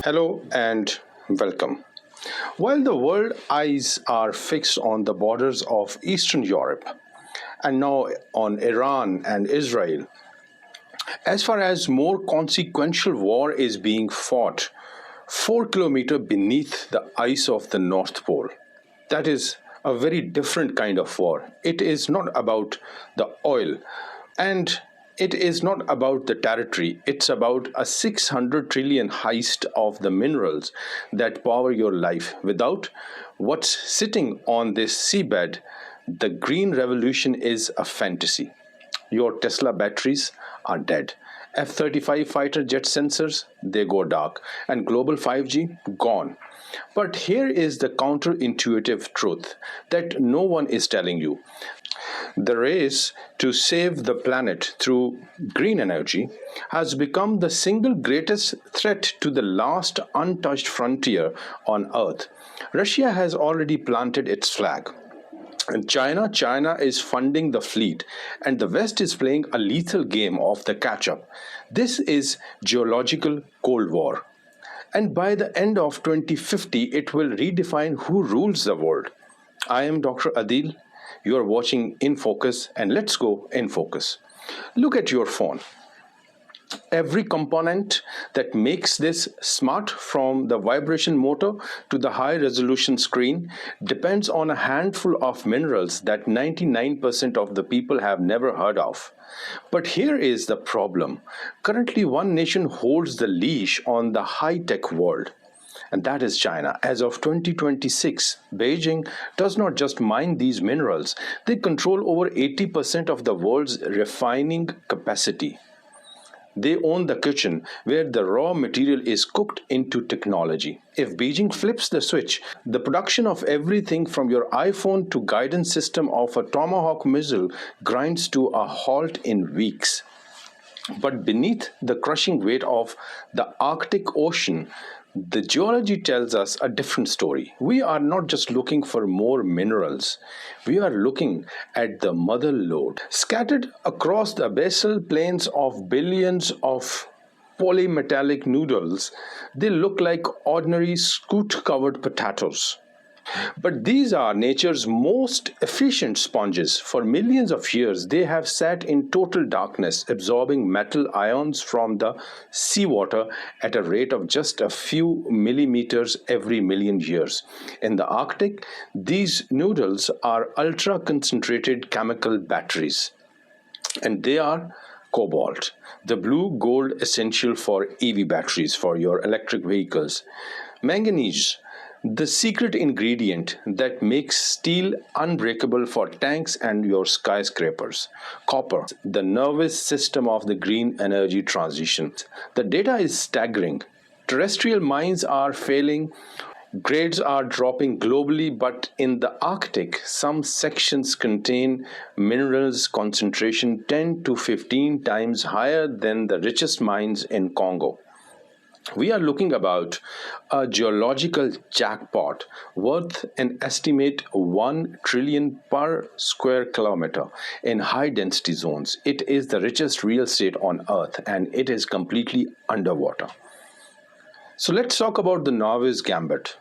Hello and welcome. While the world eyes are fixed on the borders of Eastern Europe and now on Iran and Israel, as far as more consequential war is being fought 4 kilometers beneath the ice of the North Pole. That is a very different kind of war. It is not about the oil and it is not about the territory. It's about a 600 trillion heist of the minerals that power your life. Without what's sitting on this seabed, the green revolution is a fantasy. Your Tesla batteries are dead. F-35 fighter jet sensors, they go dark. And global 5G, gone. But here is the counterintuitive truth that no one is telling you. The race to save the planet through green energy has become the single greatest threat to the last untouched frontier on Earth. Russia has already planted its flag. And China is funding the fleet, and the West is playing a lethal game of the catch-up. This is geological Cold War. And by the end of 2050, it will redefine who rules the world. I am Dr. Adeel. You are watching In Focus, and let's go in focus. Look at your phone. Every component that makes this smart, from the vibration motor to the high-resolution screen, depends on a handful of minerals that 99% of the people have never heard of. But here is the problem. Currently, one nation holds the leash on the high-tech world, and that is China. As of 2026, Beijing does not just mine these minerals, they control over 80% of the world's refining capacity. They own the kitchen where the raw material is cooked into technology. If Beijing flips the switch, the production of everything from your iPhone to guidance system of a Tomahawk missile grinds to a halt in weeks. But beneath the crushing weight of the Arctic Ocean, the geology tells us a different story. We are not just looking for more minerals. We are looking at the motherlode. Scattered across the abyssal plains of billions of polymetallic noodles, they look like ordinary scoot-covered potatoes. But these are nature's most efficient sponges. For millions of years, they have sat in total darkness, absorbing metal ions from the seawater at a rate of just a few millimeters every million years. In the Arctic, these noodles are ultra-concentrated chemical batteries, and they are cobalt, the blue gold essential for EV batteries, for your electric vehicles. Manganese, the secret ingredient that makes steel unbreakable for tanks and your skyscrapers. Copper, the nervous system of the green energy transition. The data is staggering. Terrestrial mines are failing. Grades are dropping globally, but in the Arctic, some sections contain minerals concentration 10 to 15 times higher than the richest mines in Congo. We are looking about a geological jackpot worth an estimate 1 trillion per square kilometer in high density zones. It is the richest real estate on Earth, and it is completely underwater. So let's talk about the Norway's gambit.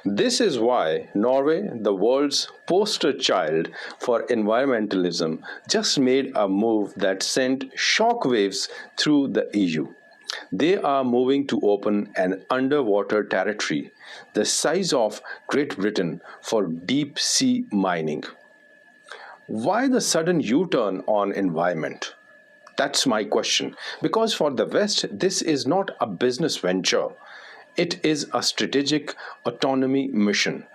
This is why Norway, the world's poster child for environmentalism, just made a move that sent shockwaves through the EU. They are moving to open an underwater territory the size of Great Britain for deep sea mining. Why the sudden U-turn on environment? That's my question. Because for the West, this is not a business venture. It is a strategic autonomy mission.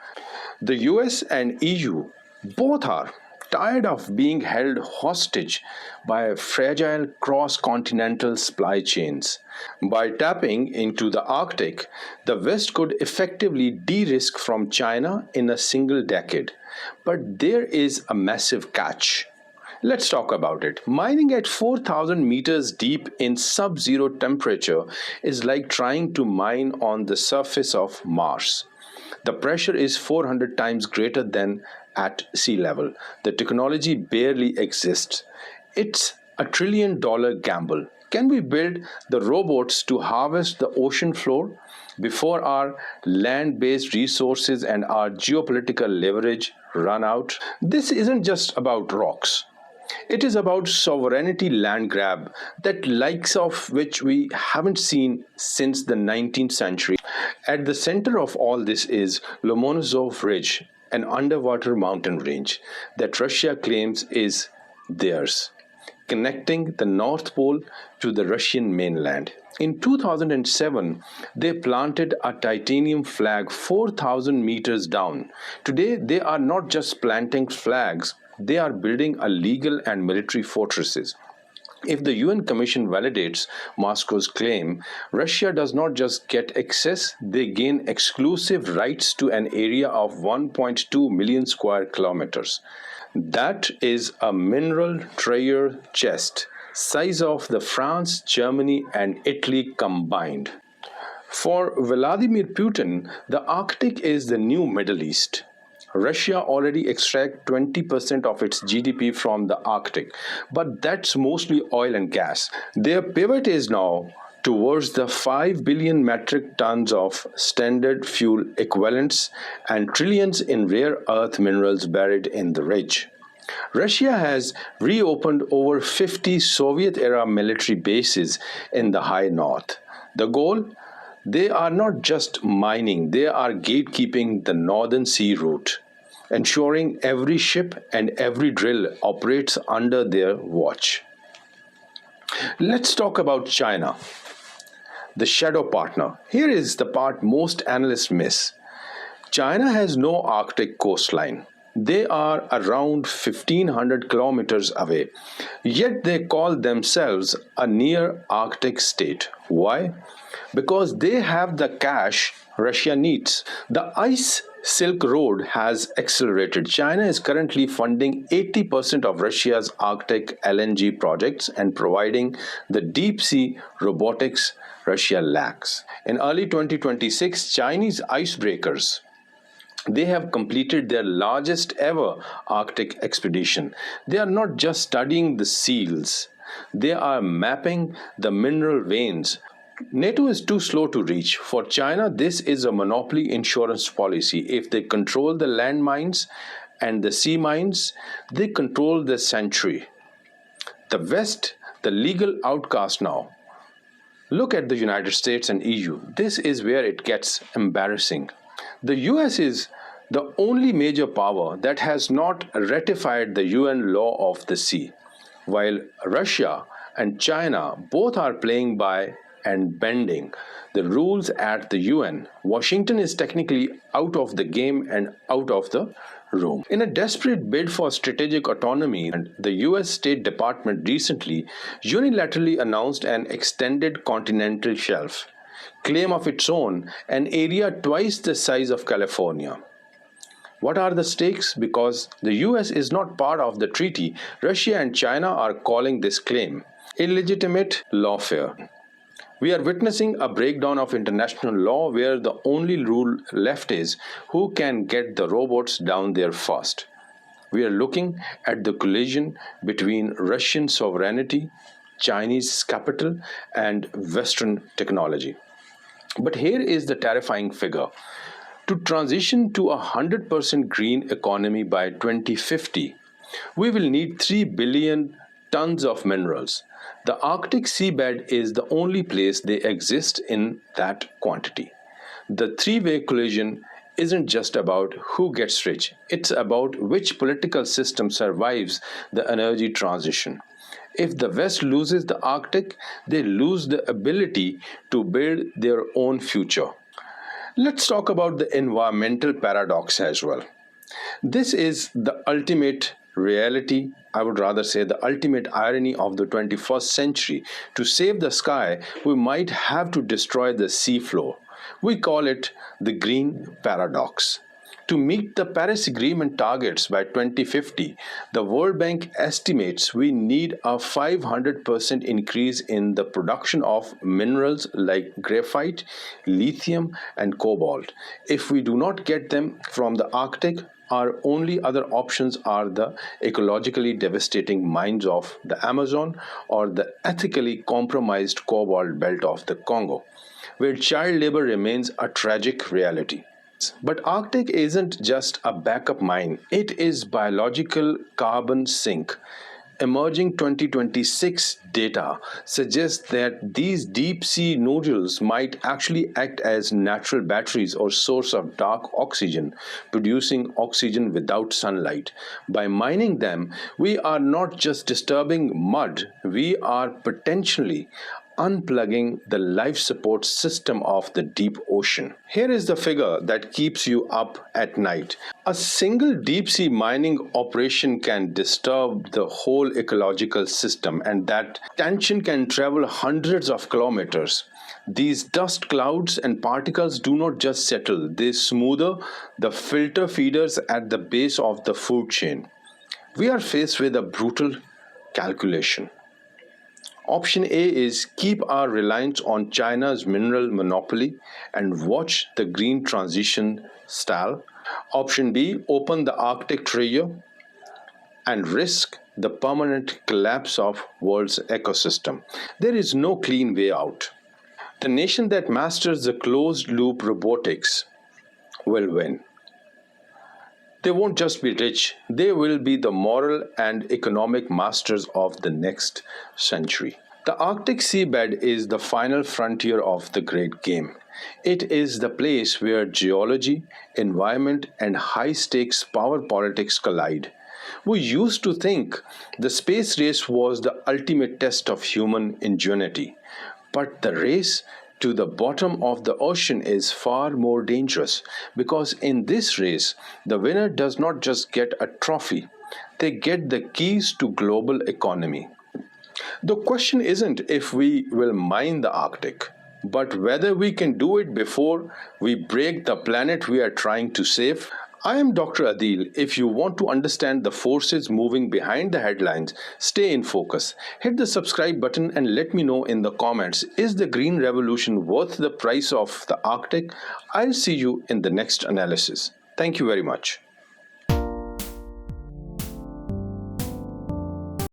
The US and EU both are tired of being held hostage by fragile cross-continental supply chains. By tapping into the Arctic, the West could effectively de-risk from China in a single decade. But there is a massive catch. Let's talk about it. Mining at 4,000 meters deep in sub-zero temperature is like trying to mine on the surface of Mars. The pressure is 400 times greater than at sea level. The technology barely exists. It's a $1 trillion gamble. Can we build the robots to harvest the ocean floor before our land-based resources and our geopolitical leverage run out? This isn't just about rocks. It is about sovereignty land grab that likes of which we haven't seen since the 19th century. At the center of all this is Lomonosov Ridge, an underwater mountain range that Russia claims is theirs, connecting the North Pole to the Russian mainland. In 2007, they planted a titanium flag 4,000 meters down. Today, they are not just planting flags, they are building a legal and military fortresses. If the UN Commission validates Moscow's claim, Russia does not just get access, they gain exclusive rights to an area of 1.2 million square kilometers. That is a mineral treasure chest, size of the France, Germany, and Italy combined. For Vladimir Putin, the Arctic is the new Middle East. Russia already extracts 20% of its GDP from the Arctic, but that's mostly oil and gas. Their pivot is now towards the 5 billion metric tons of standard fuel equivalents and trillions in rare earth minerals buried in the ridge. Russia has reopened over 50 Soviet-era military bases in the high north. The goal? They are not just mining, they are gatekeeping the Northern Sea route, ensuring every ship and every drill operates under their watch. Let's talk about China, the shadow partner. Here is the part most analysts miss. China has no Arctic coastline. They are around 1,500 kilometers away, yet they call themselves a near Arctic state. Why? Because they have the cash Russia needs. The ice Silk Road has accelerated. China is currently funding 80% of Russia's Arctic LNG projects and providing the deep sea robotics Russia lacks. In early 2026, Chinese icebreakers, they have completed their largest ever Arctic expedition. They are not just studying the seals, they are mapping the mineral veins. NATO is too slow to reach. For China, this is a monopoly insurance policy. If they control the land mines and the sea mines, they control the century. The West, the legal outcast now. Look at the United States and EU. This is where it gets embarrassing. The US is the only major power that has not ratified the UN law of the sea, while Russia and China both are playing by and bending the rules at the UN. Washington is technically out of the game and out of the room. In a desperate bid for strategic autonomy, the US State Department recently unilaterally announced an extended continental shelf, claim of its own, an area twice the size of California. What are the stakes? Because the US is not part of the treaty, Russia and China are calling this claim illegitimate lawfare. We are witnessing a breakdown of international law where the only rule left is who can get the robots down there first. We are looking at the collision between Russian sovereignty, Chinese capital, and Western technology. But here is the terrifying figure. To transition to a 100% green economy by 2050, we will need 3 billion tons of minerals. The Arctic seabed is the only place they exist in that quantity. The three-way collision isn't just about who gets rich, it's about which political system survives the energy transition. If the West loses the Arctic, they lose the ability to build their own future. Let's talk about the environmental paradox as well. This is the ultimate reality, I would rather say the ultimate irony of the 21st century. To save the sky, we might have to destroy the seafloor. We call it the green paradox. To meet the Paris Agreement targets by 2050, the World Bank estimates we need a 500% increase in the production of minerals like graphite, lithium, and cobalt. If we do not get them from the Arctic, Our only other options are the ecologically devastating mines of the Amazon or the ethically compromised cobalt belt of the Congo, where child labor remains a tragic reality. But Arctic isn't just a backup mine, it is biological carbon sink. Emerging 2026 data suggests that these deep sea nodules might actually act as natural batteries or source of dark oxygen, producing oxygen without sunlight. By mining them, we are not just disturbing mud, we are potentially unplugging the life support system of the deep ocean. Here is the figure that keeps you up at night. A single deep sea mining operation can disturb the whole ecological system, and that tension can travel hundreds of kilometers. These dust clouds and particles do not just settle, they smother the filter feeders at the base of the food chain. We are faced with a brutal calculation. Option A is keep our reliance on China's mineral monopoly and watch the green transition stall. Option B, open the Arctic treasure and risk the permanent collapse of world's ecosystem. There is no clean way out. The nation that masters the closed-loop robotics will win. They won't just be rich, they will be the moral and economic masters of the next century. The Arctic seabed is the final frontier of the great game. It is the place where geology, environment, and high stakes power politics collide. We used to think the space race was the ultimate test of human ingenuity, but the race to the bottom of the ocean is far more dangerous because in this race, the winner does not just get a trophy, they get the keys to global economy. The question isn't if we will mine the Arctic, but whether we can do it before we break the planet we are trying to save. I am Dr. Adeel. If you want to understand the forces moving behind the headlines, stay in focus. Hit the subscribe button and let me know in the comments, is the green revolution worth the price of the Arctic? I'll see you in the next analysis. Thank you very much.